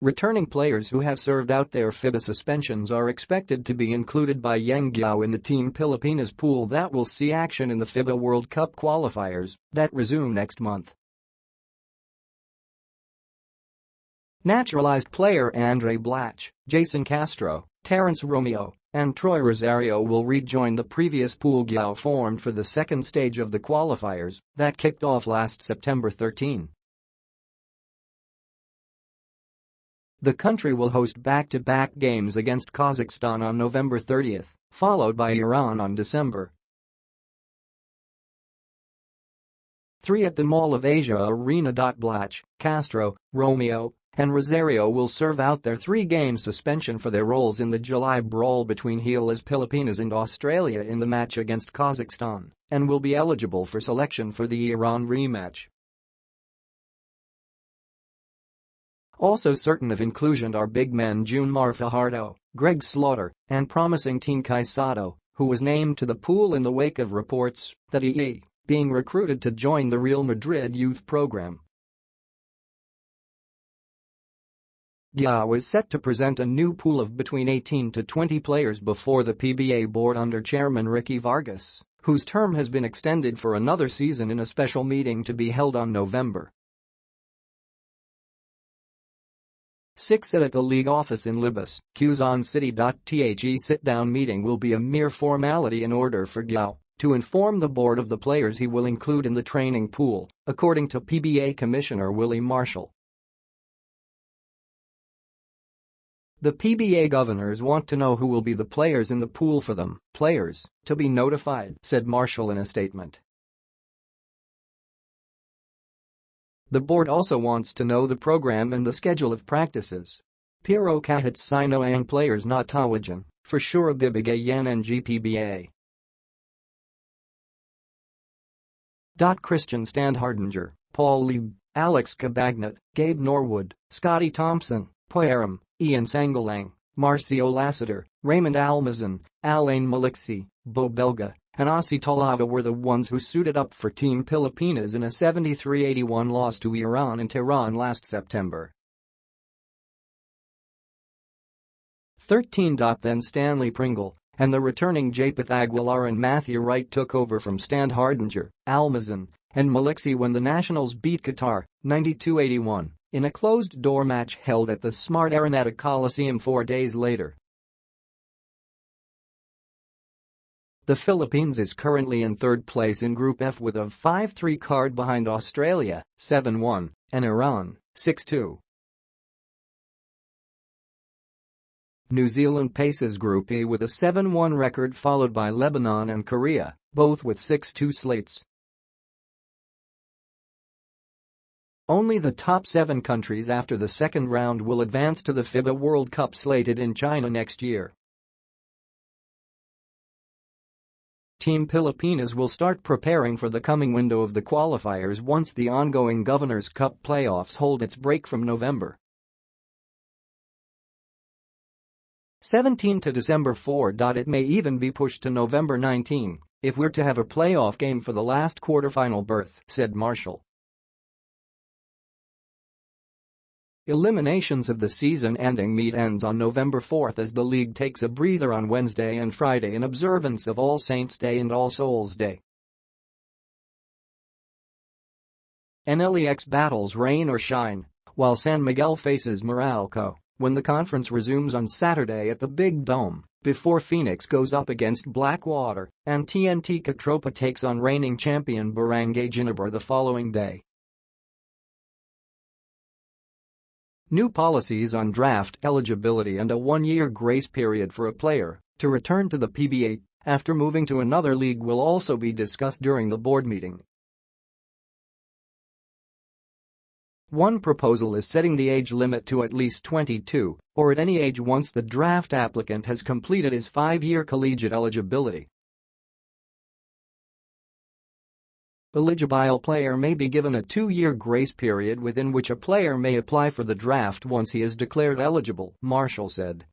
Returning players who have served out their FIBA suspensions are expected to be included by Yeng Guiao in the Team Pilipinas pool that will see action in the FIBA World Cup qualifiers that resume next month. Naturalized player Andray Blatche, Jayson Castro, Terrence Romeo, and Troy Rosario will rejoin the previous pool Guiao formed for the second stage of the qualifiers that kicked off last September 13. The country will host back-to-back games against Kazakhstan on November 30, followed by Iran on December 3 at the Mall of Asia Arena. Blatche, Castro, Romeo, and Rosario will serve out their 3-game suspension for their roles in the July brawl between Gilas Pilipinas and Australia in the match against Kazakhstan and will be eligible for selection for the Iran rematch. Also certain of inclusion are big men June Mar Fajardo, Greg Slaughter, and promising teen Kai Sotto, who was named to the pool in the wake of reports that he is being recruited to join the Real Madrid youth program. Guiao is set to present a new pool of between 18 to 20 players before the PBA board under chairman Ricky Vargas, whose term has been extended for another season in a special meeting to be held on November 6 at the league office in Libas, Quezon City. The sit-down meeting will be a mere formality in order for Guiao to inform the board of the players he will include in the training pool, according to PBA Commissioner Willie Marshall. The PBA governors want to know who will be the players in the pool for them, players, to be notified, said Marshall in a statement. The board also wants to know the program and the schedule of practices. Pero kahit sino ang players na tawagan, for sure bibigay yan ng GPBA. Christian Standhardinger, Paul Lieb, Alex Cabagnat, Gabe Norwood, Scotty Thompson, Poeram, Ian Sangalang, Marcio Lassiter, Raymond Almazan, Alain Maliksi, Bo Belga, and Asi Talava were the ones who suited up for Team Pilipinas in a 73-81 loss to Iran in Tehran last September 13. Then Stanley Pringle and the returning Japeth Aguilar and Matthew Wright took over from Standhardinger, Almazan, and Maliksi when the Nationals beat Qatar 92-81 in a closed-door match held at the Smart Araneta Coliseum 4 days later. The Philippines is currently in third place in Group F with a 5-3 card behind Australia, 7-1, and Iran, 6-2. New Zealand paces Group E with a 7-1 record followed by Lebanon and Korea, both with 6-2 slates. Only the top 7 countries after the second round will advance to the FIBA World Cup slated in China next year. Team Pilipinas will start preparing for the coming window of the qualifiers once the ongoing Governors' Cup playoffs hold its break from November 17 to December 4. It may even be pushed to November 19 if we're to have a playoff game for the last quarterfinal berth, said Marshall. Eliminations of the season-ending meet ends on November 4 as the league takes a breather on Wednesday and Friday in observance of All Saints' Day and All Souls' Day. NLEX battles rain or shine, while San Miguel faces Meralco when the conference resumes on Saturday at the Big Dome, before Phoenix goes up against Blackwater and TNT Catropa takes on reigning champion Barangay Ginebra the following day. New policies on draft eligibility and a 1-year grace period for a player to return to the PBA after moving to another league will also be discussed during the board meeting. One proposal is setting the age limit to at least 22, or at any age once the draft applicant has completed his 5-year collegiate eligibility. Eligible player may be given a 2-year grace period within which a player may apply for the draft once he is declared eligible, Marshall said.